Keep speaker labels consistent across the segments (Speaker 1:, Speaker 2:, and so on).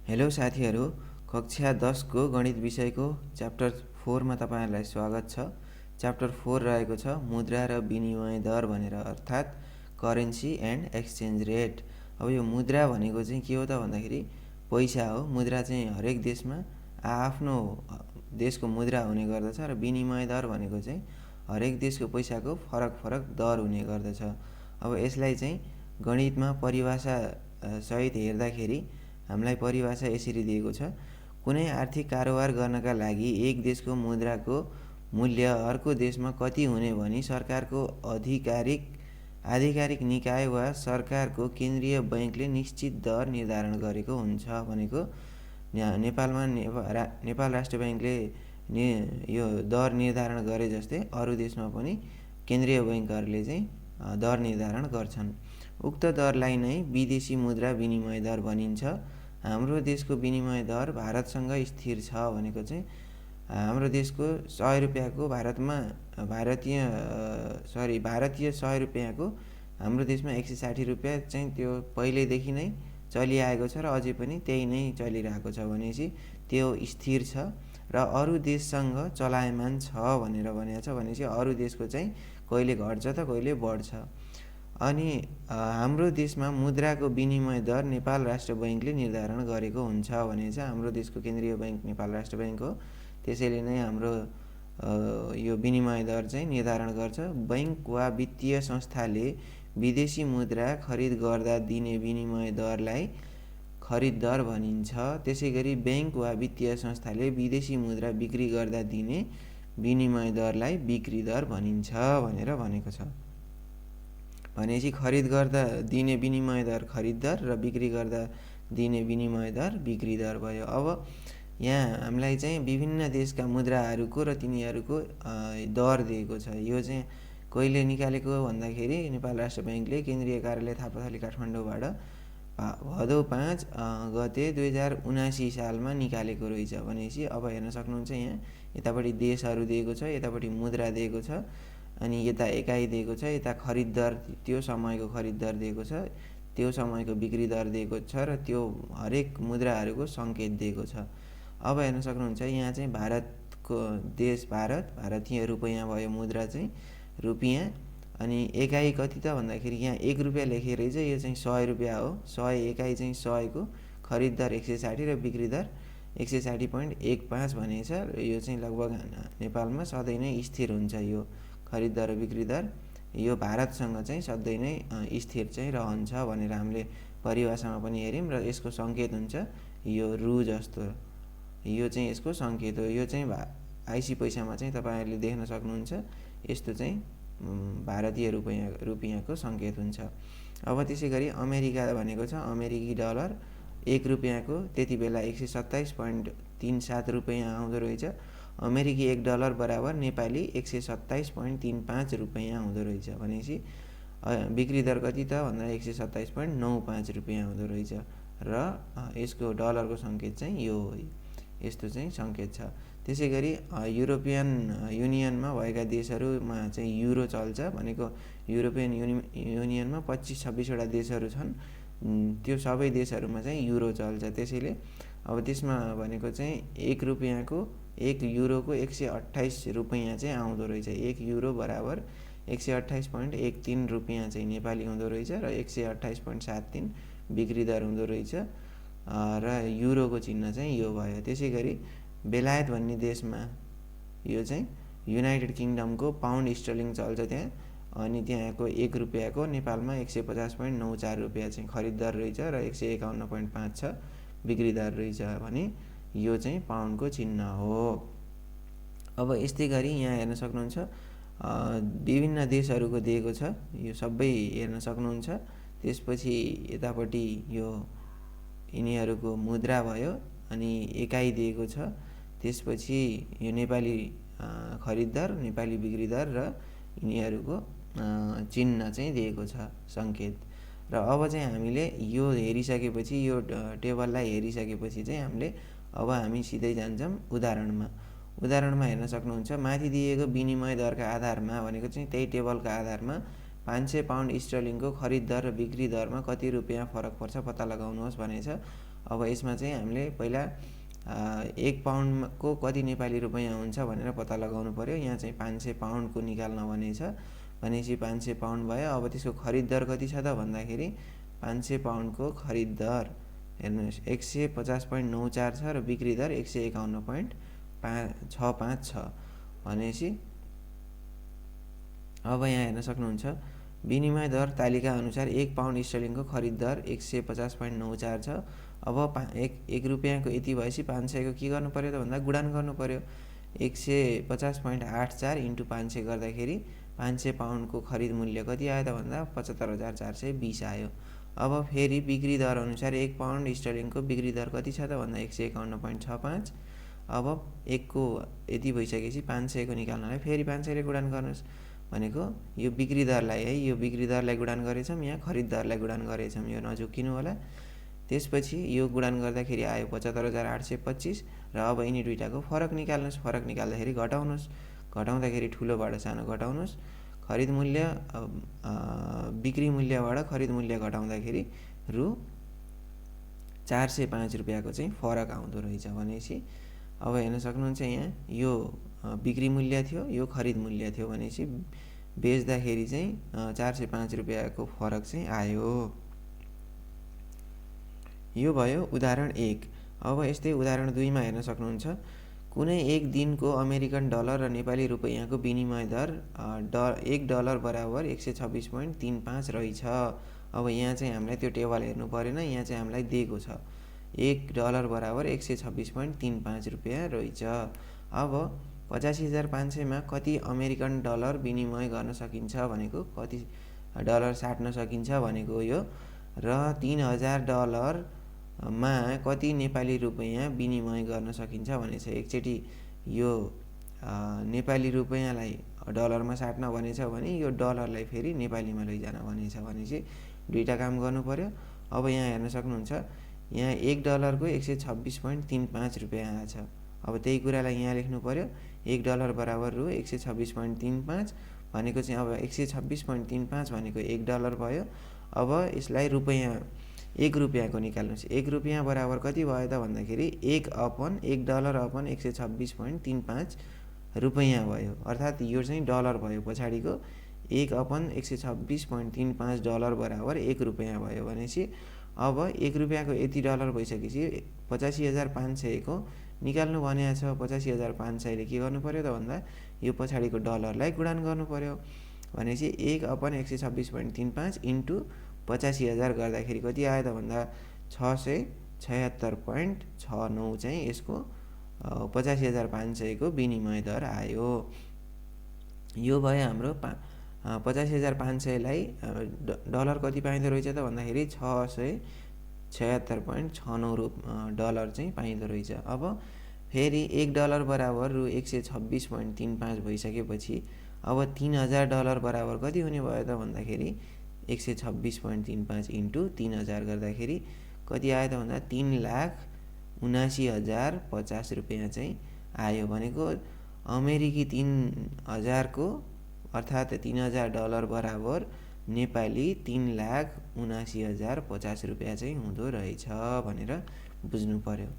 Speaker 1: Hello साथीहरू, कक्षा 10 को गणित विषयको च्याप्टर 4 मा तपाईहरुलाई स्वागत छ। च्याप्टर 4 रहेको छ मुद्रा र विनिमय दर भनेर, अर्थात् करेन्सी एन्ड एक्सचेन्ज रेट। अब यो मुद्रा भनेको चाहिँ के हो त भन्दाखेरि पैसा हो। मुद्रा चाहिँ हरेक देशमा आफ्नो देशको मुद्रा हुने गर्दछ र विनिमय दर भनेको चाहिँ हरेक देशको पैसाको फरक फरक दर हुने गर्दछ। अब यसलाई चाहिँ गणितमा परिभाषा सहित हेर्दाखेरि हामीलाई परिभाषा यसरी दिएको छ। कुनै आर्थिक कारोबार गर्नका लागि एक देशको मुद्राको मूल्य अर्को देशमा कति हुने भनी सरकारको आधिकारिक निकाय वा सरकारको केन्द्रीय बैंकले निश्चित दर निर्धारण गरेको हुन्छ भनेको। नेपालमा नेपाल राष्ट्र बैंकले यो दर निर्धारण गरे जस्तै अरू देशमा पनि केन्द्रीय बैंकहरूले चाहिँ दर निर्धारण गर्छन्। उक्त दरलाई नै विदेशी मुद्रा विनिमय दर भनिन्छ। हाम्रो देशको विनिमय दर भारतसँग स्थिर छ भनेको चाहिँ हाम्रो देशको 100 रुपैयाँको भारतीय 100 रुपैयाँको हाम्रो देशमा 160 रुपैयाँ चाहिँ त्यो पहिलेदेखि नै चलिआएको छ र अझै पनि त्यही नै चलिरहेको छ भनेपछि त्यो स्थिर छ र अरू देशसँग चलायमान छ भनेर भनेको छ। भनेपछि अरू देशको चाहिँ कहिले घट्छ त कहिले बढ्छ। अनि हाम्रो देशमा मुद्राको विनिमय दर नेपाल राष्ट्र बैंकले निर्धारण गरेको हुन्छ भने चाहिँ हाम्रो देशको केन्द्रीय बैंक नेपाल राष्ट्र बैंक हो। त्यसैले नै हाम्रो यो विनिमय दर चाहिँ निर्धारण गर्छ। बैंक वा वित्तीय संस्थाले विदेशी मुद्रा खरिद गर्दा दिने विनिमय दरलाई खरिद दर भनिन्छ। त्यसैगरी बैंक वा वित्तीय संस्थाले विदेशी मुद्रा बिक्री गर्दा दिने विनिमय दरलाई बिक्री दर भनिन्छ भनेर भनेको छ। भनेपछि खरिद गर्दा दिने विनिमय दर खरिद दर र बिक्री गर्दा दिने विनिमय दर बिक्री दर भयो। अब यहाँ हामीलाई चाहिँ विभिन्न देशका मुद्राहरूको र तिनीहरूको दर दिएको छ। यो चाहिँ कहिले निकालेको भन्दाखेरि नेपाल राष्ट्र बैंकले केन्द्रीय कार्यालय थापाथली काठमाडौँबाट भदौ 5 गते 2079 सालमा निकालेको रहेछ। भनेपछि अब हेर्न सक्नुहुन्छ यहाँ यतापट्टि देशहरू दिएको छ, यतापट्टि मुद्रा दिएको छ, अनि यता एकाइ दिएको छ, यता खरिद दर त्यो समयको खरिद दर दिएको छ, त्यो समयको बिक्री दर दिएको छ र त्यो हरेक मुद्राहरूको सङ्केत दिएको छ। अब हेर्न सक्नुहुन्छ यहाँ चाहिँ भारतको देश भारतीय रुपैयाँ भयो मुद्रा चाहिँ रुपियाँ। अनि एकाइ कति त भन्दाखेरि यहाँ 1 रुपियाँ लेखेको रहेछ, यो चाहिँ 100 रुपियाँ हो। 100 एकाइ चाहिँ 100 को खरिद दर 160 र बिक्री दर 160.15 भनेको छ। यो चाहिँ लगभग नेपालमा सधैँ नै स्थिर हुन्छ। यो खरिद दर र बिक्री दर यो भारतसँग चाहिँ सधैँ नै स्थिर चाहिँ रहन्छ भनेर हामीले परिभाषामा पनि हेऱ्यौँ र यसको सङ्केत हुन्छ यो रु जस्तो। यो चाहिँ यसको सङ्केत हो। यो चाहिँ आइसी पैसामा चाहिँ तपाईहरुले देख्न सक्नुहुन्छ। यस्तो चाहिँ भारतीय रुपैयाँको सङ्केत हुन्छ। अब त्यसैगरी अमेरिका भनेको छ अमेरिकी डलर 1 रुपियाँको त्यति बेला 127.37 रुपैयाँ आउँदो रहेछ। अमेरिकी 1 डलर बराबर नेपाली 127.35 रुपैयाँ हुँदो रहेछ। भनेपछि बिक्री दर कति त भन्दा 127.95 रुपैयाँ हुँदो रहेछ र यसको डलरको सङ्केत चाहिँ यो हो। यस्तो चाहिँ सङ्केत छ। त्यसैगरी युरोपियन युनियनमा भएका देशहरूमा चाहिँ युरो चल्छ। भनेको युरोपियन युनियनमा 25-26 वटा देशहरू छन्। त्यो सबै देशहरूमा चाहिँ युरो चल्छ। त्यसैले अब त्यसमा भनेको चाहिँ 1 रुपियाँको 1 युरोको 128 रुपैयाँ चाहिँ आउँदो रहेछ। 1 युरो बराबर 128.13 रुपैयाँ चाहिँ नेपाली हुँदो रहेछ र 128.73 बिक्री दर हुँदो रहेछ र युरोको चिन्ह चाहिँ यो भयो। त्यसैगरी बेलायत भन्ने देशमा यो चाहिँ युनाइटेड किङडमको पाउन्ड स्टर्लिङ चल्छ त्यहाँ। अनि त्यहाँको 1 रुपियाँको नेपालमा 150.94 रुपियाँ चाहिँ खरिद दर रहेछ र 151.5 छ बिक्री दर रहेछ भने यो चाहिँ पाउन्डको चिन्ह हो। अब यस्तै गरी यहाँ हेर्न सक्नुहुन्छ विभिन्न देशहरूको दिएको छ। यो सबै हेर्न सक्नुहुन्छ। त्यसपछि यतापट्टि यो यिनीहरूको मुद्रा भयो अनि एकाइ दिएको छ। त्यसपछि यो नेपाली खरिद दर, नेपाली बिक्री दर र यिनीहरूको चिन्ह चाहिँ दिएको छ सङ्केत। र अब चाहिँ हामीले यो हेरिसकेपछि यो टेबललाई हेरिसकेपछि चाहिँ हामी सिधै जान्छौँ उदाहरणमा। उदाहरणमा हेर्न सक्नुहुन्छ माथि दिएको विनिमय दरका आधारमा भनेको चाहिँ त्यही टेबलका आधारमा 500 पाउन्ड स्टर्लिङको खरिद दर र बिक्री दरमा कति रुपियाँ फरक पर्छ पत्ता लगाउनुहोस् भनेछ। अब यसमा चाहिँ हामीले पहिला 1 पाउन्डको कति नेपाली रुपियाँ हुन्छ भनेर पत्ता लगाउनु पर्यो। यहाँ चाहिँ 500 पाउन्डको निकाल्न भनेछ भनेपछि 500 पाउन्ड भयो। अब त्यसको खरिद दर कति छ त भन्दाखेरि 500 पाउन्डको खरिद दर हेर्नुहोस् 150.94 छ र बिक्री दर 151.65 छ भनेपछि अब यहाँ हेर्न सक्नुहुन्छ विनिमय दर तालिका अनुसार 1 पाउन्ड स्टर्लिङको खरिद दर 150.94 छ। अब 1 रुपियाँको यति भएपछि 500 को के गर्नु पर्यो त भन्दा गुणान गर्नु पर्यो। 150.84 इन्टु 500 गर्दाखेरि 500 पाउन्डको खरिद मूल्य कति आयो त भन्दा 75,420 आयो। अब फेरि बिक्री दर अनुसार 1 पाउन्ड स्टर्लिङको बिक्री दर कति छ त भन्दा 151.65। अब 1 को यति भइसकेपछि 500 को निकाल्नलाई फेरि 500 ले गुणान गर्नुहोस् भनेको यो बिक्री दरलाई है, यो बिक्री दरलाई गुणान गरेछौँ, यहाँ खरिद दरलाई गुणान गरेछौँ, यो नझुकिनु होला। त्यसपछि यो गुणान गर्दाखेरि आयो 75,825 र अब यिनी दुईटाको फरक निकाल्नुहोस्। फरक निकाल्दाखेरि घटाउनुहोस्, घटाउँदाखेरि ठुलोबाट सानो घटाउनुहोस्। खरिद मूल्य बिक्री मूल्यबाट खरिद मूल्य घटाउँदाखेरि रु 405 रुपियाँको चाहिँ फरक आउँदो रहेछ भनेपछि अब हेर्न सक्नुहुन्छ यहाँ यो बिक्री मूल्य थियो, यो खरिद मूल्य थियो भनेपछि बेच्दाखेरि चाहिँ 405 रुपियाँको फरक चाहिँ आयो। यो भयो उदाहरण 1। अब यस्तै उदाहरण 2 मा हेर्न सक्नुहुन्छ कुनै एक दिनको अमेरिकन डलर र नेपाली रुपैयाँको विनिमय दर $1 बराबर 126.35 रहेछ। अब यहाँ चाहिँ हामीलाई त्यो टेबल हेर्नु परेन, यहाँ चाहिँ हामीलाई दिएको छ $1 बराबर 126.35 रुपियाँ रहेछ। अब 85,500 मा कति अमेरिकन डलर विनिमय गर्न सकिन्छ भनेको, कति डलर साट्न सकिन्छ भनेको यो, र $3000 मा कति नेपाली रुपैयाँ विनिमय गर्न सकिन्छ भनेछ। एकचोटि यो नेपाली रुपैयाँलाई डलरमा साट्न भनेछ भने यो डलरलाई फेरि नेपालीमा लैजान भनेछ भनेपछि दुईटा काम गर्नु पर्यो। अब यहाँ हेर्न सक्नुहुन्छ यहाँ $1 को 126.35 रुपियाँ आछ। अब त्यही कुरालाई यहाँ लेख्नु पर्यो $1 बराबर रु 126.35 भनेको चाहिँ अब 126.35 भनेको $1 भयो। अब यसलाई रुपैयाँ 1 रुपियाँको निकाल्नुहोस्। 1 रुपियाँ बराबर कति भयो त भन्दाखेरि $1/1 रुपैयाँ भयो, अर्थात् यो चाहिँ डलर भयो। पछाडिको 1/126.35 डलर बराबर 1 रुपियाँ भयो भनेपछि अब 1 रुपियाँको यति डलर भइसकेपछि 85,500 को निकाल्नु भनेको छ। 85,500 ले के गर्नु पर्यो त भन्दा यो पछाडिको डलरलाई गुणान गर्नु पर्यो भनेपछि 1/126.35 इन्टु 85,000 गर्दाखेरि कति आयो त भन्दा 676.69 चाहिँ यसको 85,500 को विनिमय दर आयो। यो भयो हाम्रो 85,500 लाई डलर कति पाइँदो रहेछ त भन्दाखेरि 676.69 डलर चाहिँ पाइँदो रहेछ। अब फेरि $1 बराबर रु 126.35 भइसकेपछि अब $3000 बराबर कति हुने भयो त भन्दाखेरि 126.35 इन्टु 3000 गर्दाखेरि कति आयो त भन्दा 3,79,050 रुपियाँ चाहिँ आयो। भनेको अमेरिकी 3000 को अर्थात् $3000 बराबर नेपाली 3,79,050 रुपियाँ चाहिँ हुँदो रहेछ भनेर बुझ्नु पर्यो।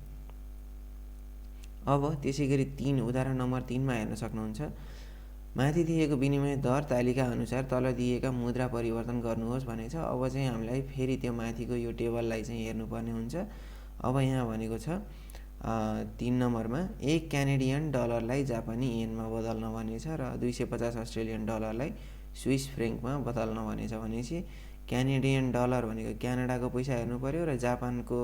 Speaker 1: अब त्यसैगरी उदाहरण नम्बर 3 मा हेर्न सक्नुहुन्छ माथि दिएको विनिमय दर तालिका अनुसार तल दिएका मुद्रा परिवर्तन गर्नुहोस् भनेको छ। अब चाहिँ हामीलाई फेरि त्यो माथिको यो टेबललाई चाहिँ हेर्नुपर्ने हुन्छ। अब यहाँ भनेको छ 3 नम्बरमा 1 क्यानेडियन डलरलाई जापानी येनमा बदल्न भनेछ र 250 अस्ट्रेलियन डलरलाई स्विस फ्रेङ्कमा बदल्न भनेछ भनेपछि क्यानेडियन डलर भनेको क्यानाडाको पैसा हेर्नु पर्यो र जापानको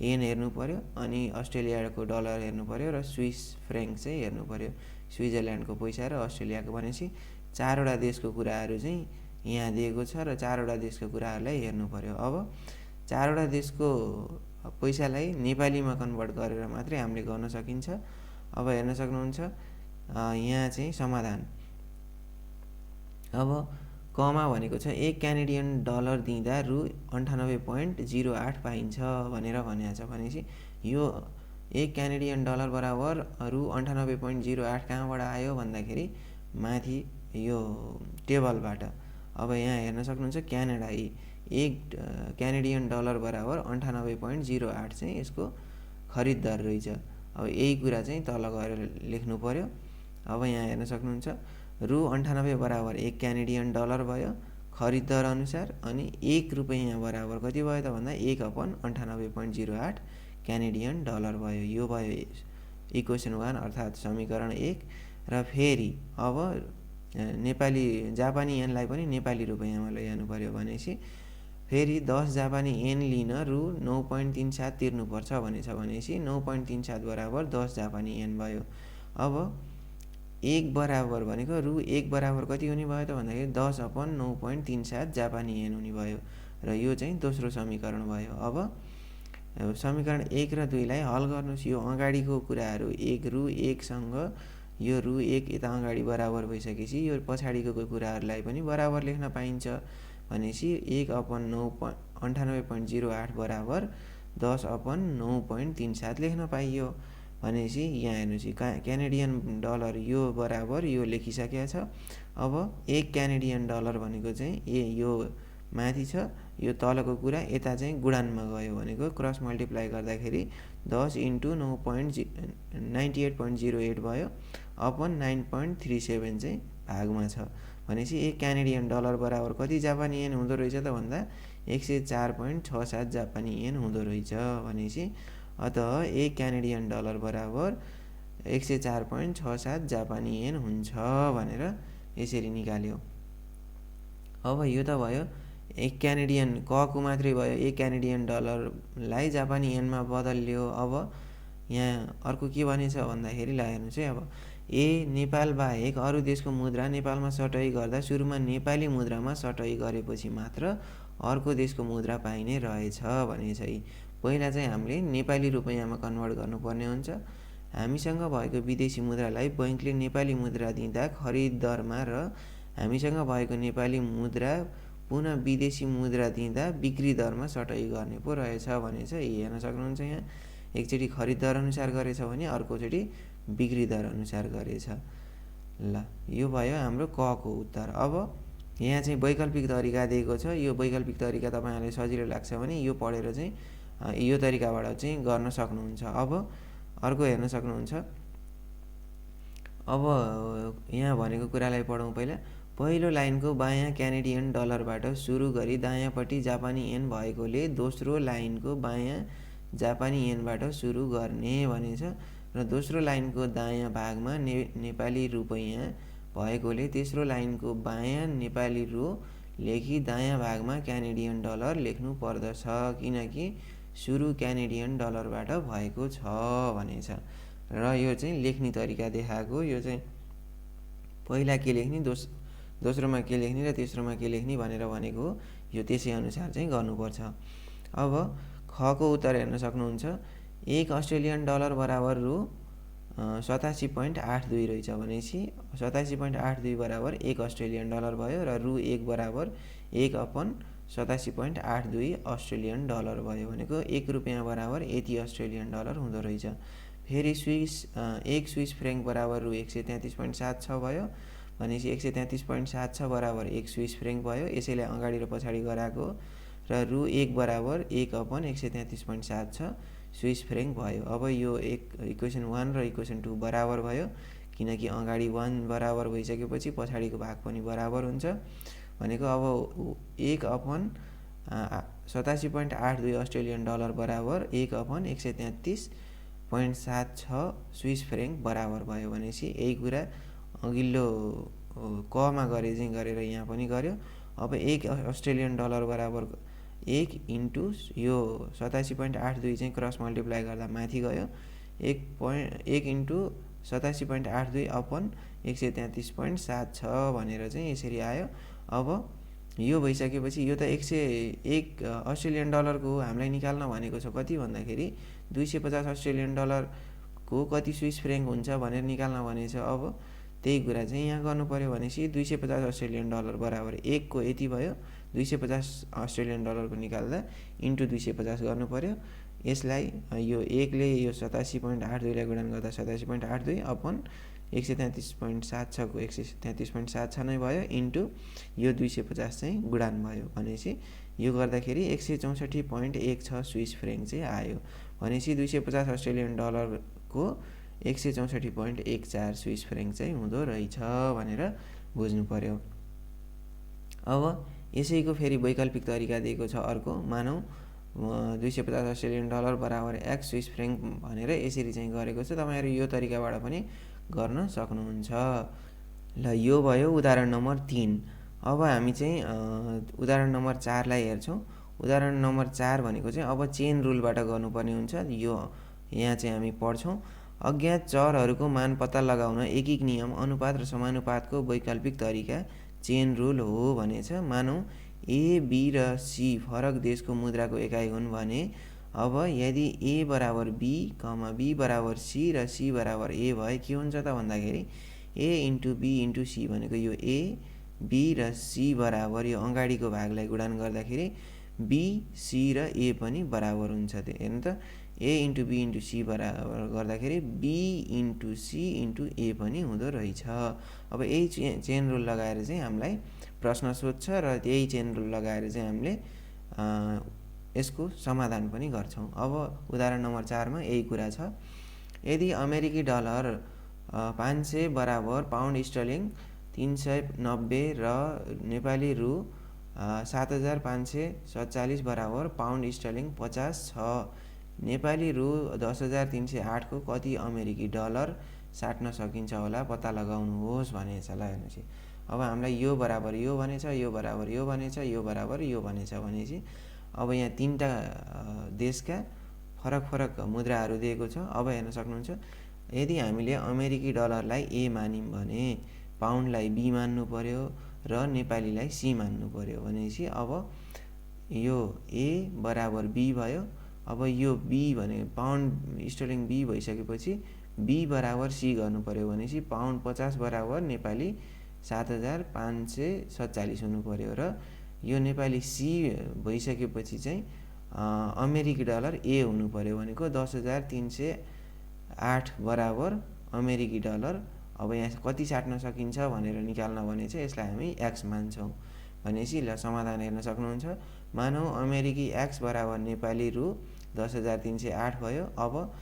Speaker 1: येन हेर्नु पर्यो अनि अस्ट्रेलियाको डलर हेर्नु पर्यो र स्विस फ्रेङ्क चाहिँ हेर्नु पर्यो, स्विजरल्यान्डको पैसा र अस्ट्रेलियाको भनेपछि 4वटा देशको कुराहरू चाहिँ यहाँ दिएको छ र 4वटा देशको कुराहरूलाई हेर्नु पर्यो। अब 4वटा देशको पैसालाई नेपालीमा कन्भर्ट गरेर मात्रै हामीले गर्न सकिन्छ। अब हेर्न सक्नुहुन्छ यहाँ चाहिँ समाधान। अब कमा भनेको छ 1 क्यानेडियन डलर दिँदा रु 98.08 पाइन्छ भनेर भनेको छ भनेपछि यो 1 क्यानेडियन डलर बराबर रु 98.08 कहाँबाट आयो भन्दाखेरि माथि यो टेबलबाट अब यहाँ हेर्न सक्नुहुन्छ क्यानाडा एक क्यानेडियन डलर बराबर 98.08 चाहिँ यसको खरिद दर रहेछ। अब यही कुरा चाहिँ तल गएर लेख्नु पर्यो। अब यहाँ हेर्न सक्नुहुन्छ रु 98 बराबर 1 क्यानेडियन डलर भयो खरिद दर अनुसार, अनि 1 रुपैयाँ बराबर कति भयो त भन्दा 1/98.08 क्यानेडियन डलर भयो। यो भयो इक्वेसन 1 अर्थात् समीकरण 1। र फेरि अब नेपाली जापानी येनलाई पनि नेपाली रुपैयाँमा लैजानु पर्यो भनेपछि फेरि 10 जापानी येन लिन रु 9.37 तिर्नुपर्छ भनेछ भनेपछि 9.37 बराबर 10 जापानी येन भयो। अब 1 बराबर भनेको रु 1 बराबर कति हुने भयो त भन्दाखेरि 10/9.37 जापानी येन हुने भयो र यो चाहिँ दोस्रो समीकरण भयो। अब समीकरण 1 र 2 लाई हल गर्नुहोस्। यो अगाडिको कुराहरू रु 1 सँग यो रु 1 यता अगाडि बराबर भइसकेपछि यो पछाडिको कुराहरूलाई पनि बराबर लेख्न पाइन्छ भनेपछि 1/98.08 बराबर 10/9.37 लेख्न पाइयो भनेपछि यहाँ हेर्नुहोस् क्यानेडियन डलर यो बराबर यो लेखिसकेको छ। अब 1 क्यानेडियन डलर भनेको चाहिँ यो माथि छ, यो तलको कुरा यता चाहिँ गुणानमा गयो भनेको क्रस मल्टिप्लाई गर्दाखेरि 10 × 98.08 भयो अपन 9.37 चाहिँ भागमा छ भनेपछि 1 क्यानेडियन डलर बराबर कति जापानी येन हुँदो रहेछ त भन्दा 104.67 जापानी येन हुँदो रहेछ भनेपछि अतः 1 क्यानेडियन डलर बराबर 104.67 जापानी येन हुन्छ भनेर यसरी निकाल्यो। अब यो त भयो 1 क्यानेडियन कको मात्रै भयो, 1 क्यानेडियन डलरलाई जापानी येनमा बदल्यो। अब यहाँ अर्को के भनेछ भन्दाखेरि ल हेर्नुहोस् है। अब नेपाल बाहेक अरू देशको मुद्रा नेपालमा सटै गर्दा सुरुमा नेपाली मुद्रामा सटै गरेपछि मात्र अर्को देशको मुद्रा पाइने रहेछ भनेछ। पहिला चाहिँ हामीले नेपाली रुपैयाँमा कन्भर्ट गर्नुपर्ने हुन्छ। हामीसँग भएको विदेशी मुद्रालाई बैंकले नेपाली मुद्रा दिँदा खरिद दरमा र हामीसँग भएको नेपाली मुद्रा पुनः विदेशी मुद्रा दिँदा बिक्री दरमा सटै गर्ने पो रहेछ भनेछ। हेर्न सक्नुहुन्छ यहाँ एकचोटि खरिद दर अनुसार गरेछ भने अर्कोचोटि बिक्री दर अनुसार गरेछ। ल यो भयो हाम्रो कको उत्तर। अब यहाँ चाहिँ वैकल्पिक तरिका दिएको छ। यो वैकल्पिक तरिका तपाईहरुलाई सजिलो लाग्छ भने यो पढेर चाहिँ यो तरिकाबाट चाहिँ गर्न सक्नुहुन्छ। अब अर्को हेर्न सक्नुहुन्छ। अब यहाँ भनेको कुरालाई पढौँ। पहिलो लाइनको बायाँ क्यानेडियन डलरबाट सुरु गरी दायाँपट्टि जापानी येन भएकोले दोस्रो लाइनको बायाँ जापानी येनबाट सुरु गर्ने भनेछ र दोस्रो लाइनको दायाँ भागमा नेपाली रुपैयाँ भएकोले तेस्रो लाइनको बायाँ नेपाली रु लेखी दायाँ भागमा क्यानेडियन डलर लेख्नु पर्दछ किनकि सुरु क्यानेडियन डलरबाट भएको छ भनेछ। र यो चाहिँ लेख्ने तरिका देखाएको। यो चाहिँ पहिला के लेख्ने, दोस्रोमा के लेख्ने र तेस्रोमा के लेख्ने भनेर भनेको यो त्यसै अनुसार चाहिँ गर्नुपर्छ। अब खको उत्तर हेर्न सक्नुहुन्छ। 1 अस्ट्रेलियन डलर बराबर रु 87.82 रहेछ भनेपछि 87.82 बराबर 1 अस्ट्रेलियन डलर भयो र रु 1 बराबर 1/87.82 अस्ट्रेलियन डलर भयो भनेको 1 रुपैयाँ बराबर यति अस्ट्रेलियन डलर हुँदो रहेछ। फेरि 1 स्विस फ्रेङ्क बराबर रु 133.76 भयो भनेपछि 133.76 बराबर 1 स्विस फ्रेङ्क भयो। यसैले अगाडि र पछाडि गराएको र रु 1 बराबर 1/133.76 स्विस फ्रेङ्क भयो। अब यो इक्वेसन 1 र इक्वेसन 2 बराबर भयो किनकि अगाडि 1 बराबर भइसकेपछि पछाडिको भाग पनि बराबर हुन्छ भनेको अब 1/87.82 अस्ट्रेलियन डलर बराबर 1/133.76 स्विस फ्रेङ्क बराबर भयो भनेपछि यही कुरा अघिल्लो कमा गरे चाहिँ गरेर यहाँ पनि गर्यो। अब 1 अस्ट्रेलियन डलर बराबर 1 इन्टु यो 87.82 चाहिँ क्रस मल्टिप्लाई गर्दा माथि गयो 1 इन्टु 87.82 अपन 133.76 भनेर चाहिँ यसरी आयो। अब यो भइसकेपछि यो त 101 अस्ट्रेलियन डलरको हामीलाई निकाल्न भनेको छ कति भन्दाखेरि 250 अस्ट्रेलियन डलरको कति स्विस फ्रेङ्क हुन्छ भनेर निकाल्न भनेछ। अब त्यही कुरा चाहिँ यहाँ गर्नु पर्यो भनेपछि 250 अस्ट्रेलियन डलर बराबर 1 को यति भयो। 250 अस्ट्रेलियन डलरको निकाल्दा इन्टु 250 गर्नु पर्यो। यसलाई यो 1 ले यो 87.82 लाई गुणन गर्दा 87.82 अपन 133.7 को 133.7 नै भयो इन्टु यो 250 चाहिँ गुणान भयो भनेपछि यो गर्दाखेरि 164.16 स्विस फ्रेङ्क चाहिँ आयो भनेपछि 250 अस्ट्रेलियन डलरको 164.14 स्विस फ्रेङ्क चाहिँ हुँदो रहेछ भनेर बुझ्नु पर्यो। अब यसैको फेरि वैकल्पिक तरिका दिएको छ अर्को, मानौ 250 अस्ट्रेलियन डलर बराबर x स्विस फ्रेङ्क भनेर यसरी चाहिँ गरेको छ। तपाईहरु यो तरिकाबाट पनि गर्न सक्नुहुन्छ। ल यो भयो उदाहरण नम्बर 3। अब हामी चाहिँ उदाहरण नम्बर 4 लाई हेर्छौं। उदाहरण नम्बर 4 भनेको चाहिँ अब चेन रुलबाट गर्नुपर्ने हुन्छ। यो यहाँ चाहिँ हामी पढ्छौं। अज्ञात चरहरूको मान पत्ता लगाउन एकीक नियम, अनुपात र समानुपातको वैकल्पिक तरिका चेन रुल हो भनेछ। मानौ ए, बी र सी फरक देशको मुद्राको एकाइ हुन् भने अब यदि ए बराबर बी, बी बराबर सी र सी बराबर ए भए के हुन्छ त भन्दाखेरि a into be into C भनेको यो ए, बी र सी बराबर यो अगाडिको भागलाई गुणान गर्दाखेरि बी, सी र ए पनि बराबर हुन्छ। हेर्नु त a into be into C बराबर गर्दाखेरि बी इन्टु सी इन्टु ए पनि हुँदो रहेछ। अब यही चेन रुल लगाएर चाहिँ हामीलाई प्रश्न सोध्छ र त्यही चेन रुल लगाएर चाहिँ हामीले यसको समाधान पनि गर्छौं। अब उदाहरण नम्बर 4 मा यही कुरा छ। यदि अमेरिकी डलर 500 बराबर पाउन्ड स्टर्लिङ 390 र नेपाली रु 7547 बराबर पाउन्ड स्टर्लिङ 50 छ। नेपाली रु 10,308 को कति अमेरिकी डलर साट्न सकिन्छ होला पत्ता लगाउनुहोस् भनेछ। ल हेर्नुस्, अब हामीलाई यो बराबर यो भनेछ, यो बराबर यो भनेछ, यो बराबर यो भनेछ भनेपछि अब यहाँ तीनटा देशका फरक फरक मुद्राहरू दिएको छ। अब हेर्न सक्नुहुन्छ, यदि हामीले अमेरिकी डलरलाई ए मान्यौं भने पाउन्डलाई बी मान्नु पर्यो र नेपालीलाई सी मान्नु पर्यो भनेपछि अब यो ए बराबर बी भयो। अब यो बी भने पाउन्ड स्टर्लिङ बी भइसकेपछि बी बराबर सी गर्नु पर्यो भनेपछि पाउन्ड 50 बराबर नेपाली 7547 हुनु पर्यो र यो नेपाली सी भइसकेपछि चाहिँ अमेरिकी डलर ए हुनु पर्यो भनेको 10,308 बराबर अमेरिकी डलर। अब यहाँ कति साट्न सकिन्छ भनेर निकाल्न भने चाहिँ यसलाई हामी x मान्छौं भनेपछि ल समाधान हेर्न सक्नुहुन्छ। मानौ अमेरिकी x बराबर नेपाली रु 10,308 भयो। अब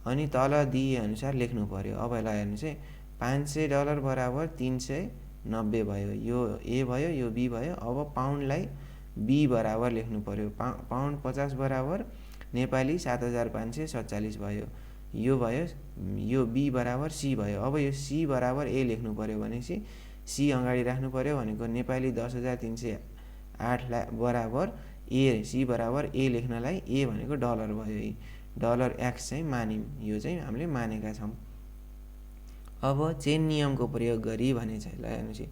Speaker 1: अनि तल दिए अनुसार लेख्नु पर्यो। अब ल हेर्नुस् है, 500 डलर बराबर 390 भयो, यो ए भयो, यो बी भयो। अब पाउन्डलाई बी बराबर लेख्नु पर्यो। पाउन्ड 50 बराबर नेपाली 7547 भयो, यो भयो। यो बी बराबर सी भयो। अब यो सी बराबर ए लेख्नु पर्यो भनेपछि सी अगाडि राख्नु पर्यो भनेको नेपाली 10,308 बराबर ए, सी बराबर ए लेख्नलाई ए भनेको डलर भयो। डलर एक्स चाहिँ मान्यौं, यो चाहिँ हामीले मानेका छौं। अब चेन नियमको प्रयोग गरी भनेछ। ल हेर्नुस्,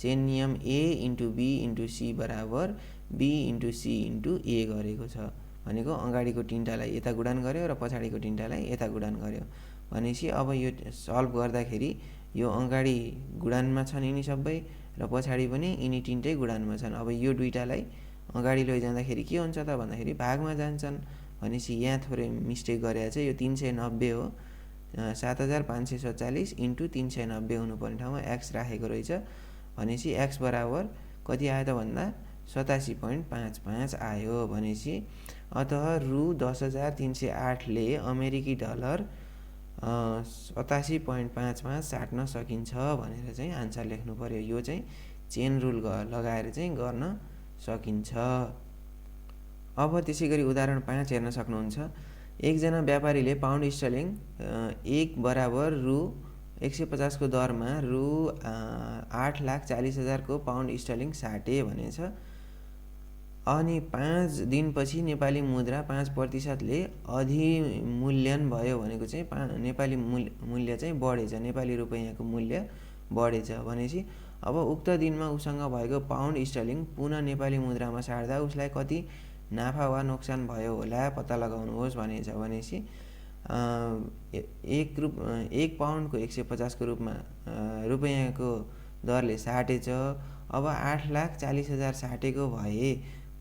Speaker 1: चेन नियम a into be into C बराबर बी इन्टु सी इन्टु ए गरेको छ भनेको अगाडिको तीनटालाई यता गुणान गर्यो र पछाडिको तीनटालाई यता गुणान गर्यो भनेपछि अब यो सल्भ गर्दाखेरि यो अगाडि गुणानमा छन् यिनी सबै र पछाडि पनि यिनी तीनटै गुणानमा छन्। अब यो दुईटालाई अगाडि लैजाँदाखेरि के हुन्छ त भन्दाखेरि भागमा जान्छन् भनेपछि यहाँ थोरै मिस्टेक गरेर चाहिँ यो 390 हो। 7547 इन्टु 390 हुनुपर्ने ठाउँमा x राखेको रहेछ भनेपछि x बराबर कति आयो त भन्दा 87.55 आयो भनेपछि अतः रु 10,308 ले अमेरिकी डलर 87.55 साट्न सकिन्छ भनेर चाहिँ आन्सर लेख्नु पर्यो। यो चाहिँ चेन रुल लगाएर चाहिँ गर्न सकिन्छ। अब त्यसैगरी उदाहरण 5 हेर्न सक्नुहुन्छ। एकजना व्यापारीले पाउन्ड स्टर्लिङ 1 बराबर रु 150 को दरमा रु 8,40,000 को पाउन्ड स्टर्लिङ साटे भनेछ। अनि 5 दिनपछि नेपाली मुद्रा 5% ले अधिमूल्यन भयो भनेको चाहिँ नेपाली मूल्य चाहिँ बढेछ, नेपाली रुपैयाँको मूल्य बढेछ भनेपछि अब उक्त दिनमा उसँग भएको पाउन्ड स्टर्लिङ पुनः नेपाली मुद्रामा साट्दा उसलाई कति नाफा वा नोक्सान भयो होला पत्ता लगाउनुहोस् भनेछ भनेपछि 1 पाउन्डको 150 को रूपमा रुपैयाँको दरले साटेछ। अब 8,40,000 साटेको भए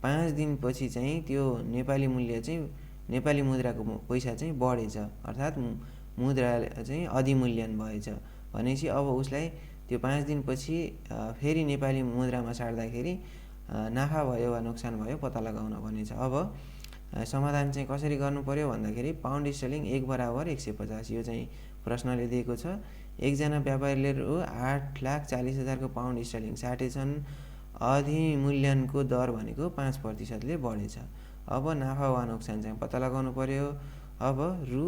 Speaker 1: 5 दिनपछि चाहिँ त्यो नेपाली मूल्य चाहिँ नेपाली मुद्राको पैसा चाहिँ बढेछ, अर्थात् मुद्रा चाहिँ अधिमूल्यन भएछ भनेपछि अब उसलाई त्यो 5 दिनपछि फेरि नेपाली मुद्रामा साट्दाखेरि नाफा भयो वा नोक्सान भयो पत्ता लगाउन भनिन्छ। अब समाधान चाहिँ कसरी गर्नु पर्यो भन्दाखेरि पाउन्ड स्टर्लिङ 1 बराबर 150 यो चाहिँ प्रश्नले दिएको छ। एकजना व्यापारीले रु 8,40,000 को पाउन्ड स्टर्लिङ साटेछन्। अधिमूल्यनको दर भनेको 5%ले बढेछ। अब नाफा वा नोक्सान चाहिँ पत्ता लगाउनु पर्यो। अब रु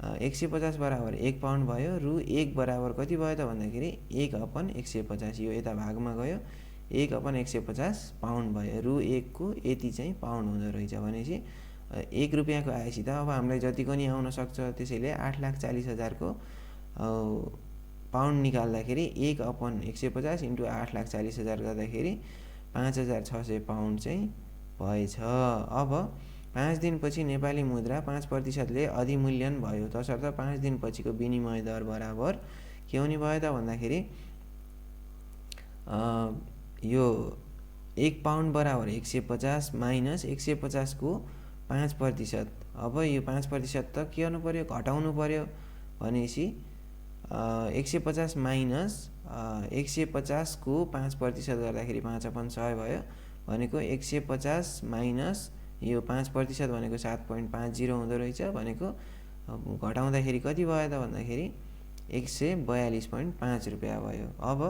Speaker 1: 150 बराबर 1 पाउन्ड भयो। रु 1 बराबर कति भयो त भन्दाखेरि 1/150 यो यता भागमा गयो 1/150 पाउन्ड भयो। रु 1 को यति चाहिँ पाउन्ड हुँदो रहेछ भनेपछि 1 रुपियाँको आएपछि त अब हामीलाई जतिको नि आउन सक्छ। त्यसैले 8,40,000 को पाउन्ड निकाल्दाखेरि 1/150 इन्टु 8,40,000 गर्दाखेरि 5,600 पाउन्ड चाहिँ भएछ। अब 5 दिनपछि नेपाली मुद्रा 5%ले अधिमूल्यन भयो तसर्थ 5 दिनपछिको विनिमय दर बराबर के हुने भयो त भन्दाखेरि यो 1 पाउन्ड बराबर 150 माइनस 150 को 5%। अब यो 5% त के गर्नु पर्यो घटाउनु पर्यो भनेपछि 150 माइनस 150 को 5% गर्दाखेरि 5/100 भयो भनेको 150 माइनस यो 5% भनेको 7.50 हुँदो रहेछ भनेको घटाउँदाखेरि कति भयो त भन्दाखेरि 142.5 रुपियाँ भयो। अब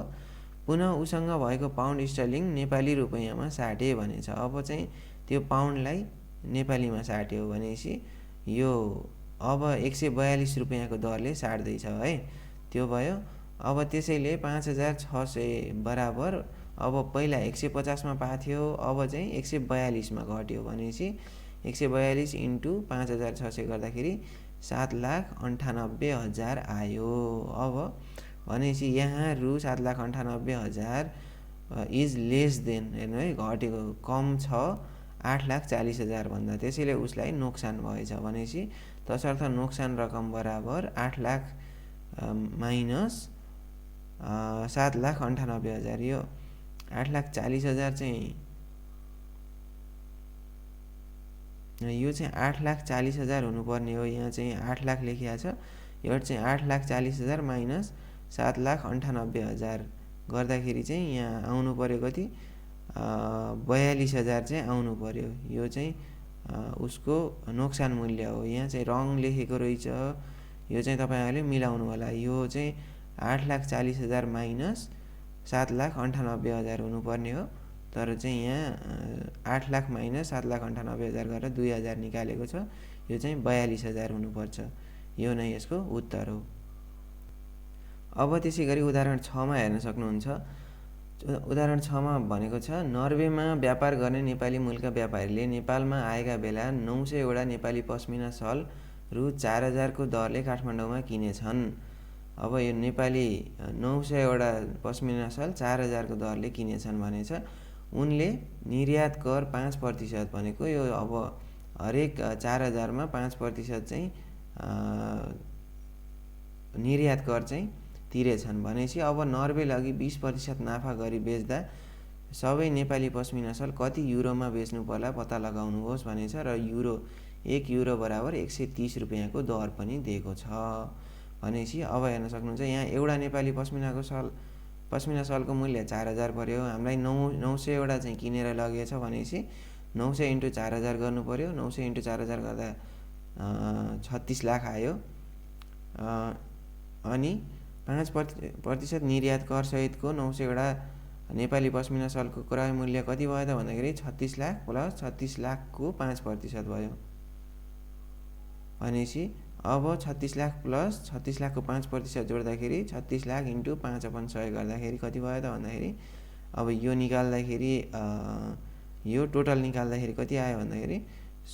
Speaker 1: पुनः उसँग भएको पाउन्ड स्टर्लिङ नेपाली रुपैयाँमा साटे भनेछ। अब चाहिँ त्यो पाउन्डलाई नेपालीमा साट्यो भनेपछि यो अब 142 रुपियाँको दरले साट्दैछ है त्यो भयो। अब त्यसैले 5,600 बराबर अब पहिला 150 मा पाथ्यो अब चाहिँ 142 मा घट्यो भनेपछि 142 इन्टु 5,600 गर्दाखेरि 7,98,000 आयो। अब भनेपछि यहाँ रु 7,98,000 इज लेस देन हेर्नु है घटेको कम छ 8,40,000 भन्दा त्यसैले उसलाई नोक्सान भएछ भनेपछि तसर्थ नोक्सान रकम बराबर 8 लाख माइनस 7,98,000 यो 8,40,000 चाहिँ यो चाहिँ 8,40,000 हुनुपर्ने हो। यहाँ चाहिँ 8 लाख लेखिएको छ यो चाहिँ 8,40,000 माइनस 7,98,000 गर्दाखेरि चाहिँ यहाँ आउनु पर्यो कति 42,000 चाहिँ आउनु पर्यो। यो चाहिँ उसको नोक्सान मूल्य हो। यहाँ चाहिँ रङ लेखेको रहेछ यो चाहिँ तपाईहरुले मिलाउनु होला। यो चाहिँ 8,40,000 माइनस 7,98,000 हुनुपर्ने हो तर चाहिँ यहाँ 8 लाख माइनस 7,98,000 गरेर 2,000 निकालेको छ यो चाहिँ 42,000 हुनुपर्छ। यो नै यसको उत्तर हो। अब त्यसैगरी उदाहरण 6 मा हेर्न सक्नुहुन्छ। उदाहरण 6 मा भनेको छ नर्वेमा व्यापार गर्ने नेपाली मूलका व्यापारीले नेपालमा आएका बेला 900 वटा नेपाली पश्मिना सल रु 4,000 को दरले काठमाडौँमा किनेछन्। अब यो नेपाली 900 वटा पश्मिना सल 4,000 को दरले किनेछन् भनेछ। उनले निर्यात कर 5% भनेको यो अब हरेक 4,000 मा 5% चाहिँ निर्यात कर चाहिँ तिरेछन् भनेपछि अब नर्वेले अघि 20% नाफा गरी बेच्दा सबै नेपाली पश्मिना सल कति युरोमा बेच्नु पर्ला पत्ता लगाउनुहोस् भनेछ र युरो 1 युरो बराबर 130 रुपैयाँको दर पनि दिएको छ भनेपछि अब हेर्न सक्नुहुन्छ यहाँ एउटा नेपाली पश्मिना सलको मूल्य 4,000 पर्यो। हामीलाई 900 वटा चाहिँ किनेर लगेछ भनेपछि 900 इन्टु 4,000 गर्नु पर्यो। 900 इन्टु 4,000 गर्दा 36 लाख आयो। अनि 5% निर्यात कर सहितको 900 वटा नेपाली पश्मिना सलको क्रय मूल्य कति भयो त भन्दाखेरि 36 लाख प्लस 36 लाखको 5% भयो भनेपछि अब 36 लाख प्लस 36 लाखको 5% जोड्दाखेरि 36 लाख इन्टु 5/100 गर्दाखेरि कति भयो त भन्दाखेरि अब यो निकाल्दाखेरि यो टोटल निकाल्दाखेरि कति आयो भन्दाखेरि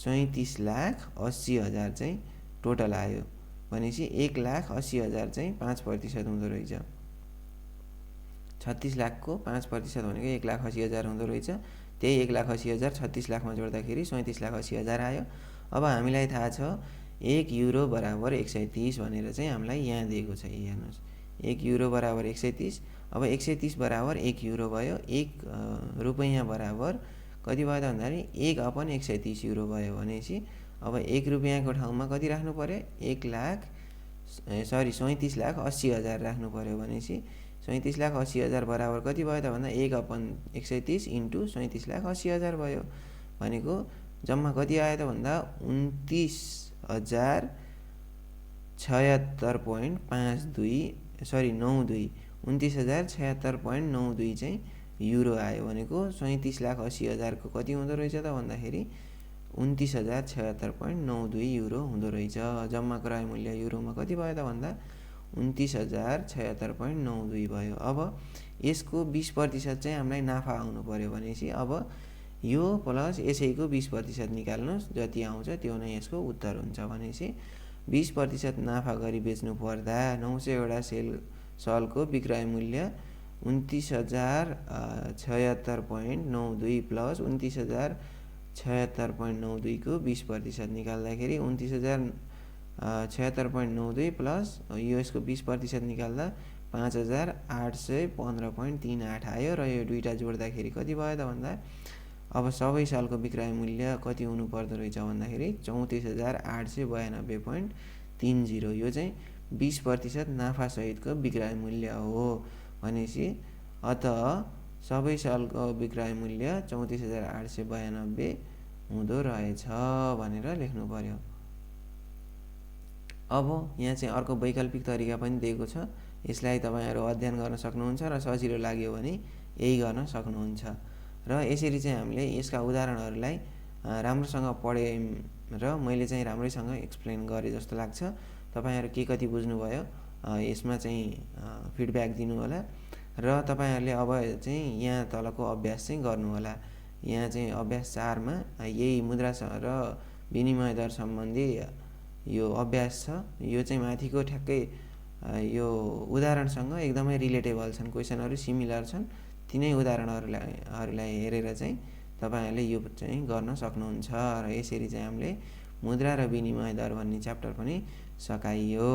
Speaker 1: 37,80,000 चाहिँ टोटल आयो भनेपछि 1,80,000 चाहिँ 5% हुँदो रहेछ। 36 लाखको 5% भनेको 1,80,000 हुँदो रहेछ। त्यही 1,80,000 36 लाखमा जोड्दाखेरि 37,80,000 आयो। अब हामीलाई थाहा छ 1 युरो बराबर 130 भनेर चाहिँ हामीलाई यहाँ दिएको छ। हेर्नुहोस् 1 युरो बराबर 130। अब 130 बराबर 1 युरो भयो। 1 रुपैयाँ बराबर कति भयो त भन्दाखेरि 1/130 युरो भयो भनेपछि अब 1 रुपैयाँको ठाउँमा कति राख्नु पर्यो 1,60,000 37,80,000 राख्नु पऱ्यो भनेपछि 37,80,000 बराबर कति भयो त भन्दा 1/130 इन्टु 37,80,000 भयो। भनेको जम्मा कति आयो त भन्दा 29,076.92 चाहिँ युरो आयो। भनेको 37,80,000 को कति हुँदो रहेछ त भन्दाखेरि 29,076.92 युरो हुँदो रहेछ। जम्मा क्रय मूल्य युरोमा कति भयो त भन्दा 29,076.92 भयो। अब यसको 20% चाहिँ हामीलाई नाफा आउनु पर्यो भनेपछि अब यो प्लस यसैको 20% निकाल्नुहोस्, जति आउँछ त्यो नै यसको उत्तर हुन्छ। भनेपछि 20% नाफा गरी बेच्नु पर्दा 900 सलको विक्रय मूल्य 29,076.92 प्लस 29,076.92 को 20% निकाल्दाखेरि 29,076.92 प्लस यसको 20% निकाल्दा 5,815.38 आयो र यो दुईटा जोड्दाखेरि कति भयो त भन्दा अब सबै सालको विक्रय मूल्य कति हुनु पर्दो रहेछ भन्दाखेरि 34,892.30। यो चाहिँ 20% नाफा सहितको विक्रय मूल्य हो भनेपछि अतः सबै सालको विक्रय मूल्य 34,892 हुँदो रहेछ भनेर लेख्नु पर्यो। अब यहाँ चाहिँ अर्को वैकल्पिक तरिका पनि दिएको छ। यसलाई तपाईहरु अध्ययन गर्न सक्नुहुन्छ र सजिलो लाग्यो भने यही गर्न सक्नुहुन्छ। र यसरी चाहिँ हामीले यसका उदाहरणहरूलाई राम्रोसँग पढ्यौं र मैले चाहिँ राम्रैसँग एक्सप्लेन गरे जस्तो लाग्छ। तपाईहरु के कति बुझ्नुभयो यसमा चाहिँ फिडब्याक दिनु होला र तपाईहरुले अब चाहिँ यहाँ तलको अभ्यास चाहिँ गर्नु होला। यहाँ चाहिँ अभ्यास 4 मा यही मुद्रा र विनिमय दर सम्बन्धी यो अभ्यास छ। यो चाहिँ माथिको ठ्याक्कै यो उदाहरणसँग एकदमै रिलेटेबल छन्, क्वेशनहरु सिमिलर छन्। तिनै उदाहरणहरुलाई हेरेर चाहिँ तपाईहरुले यो चाहिँ गर्न सक्नुहुन्छ र यसरी चाहिँ हामीले मुद्रा र विनिमय दर भन्ने च्याप्टर पनि सकाइयो।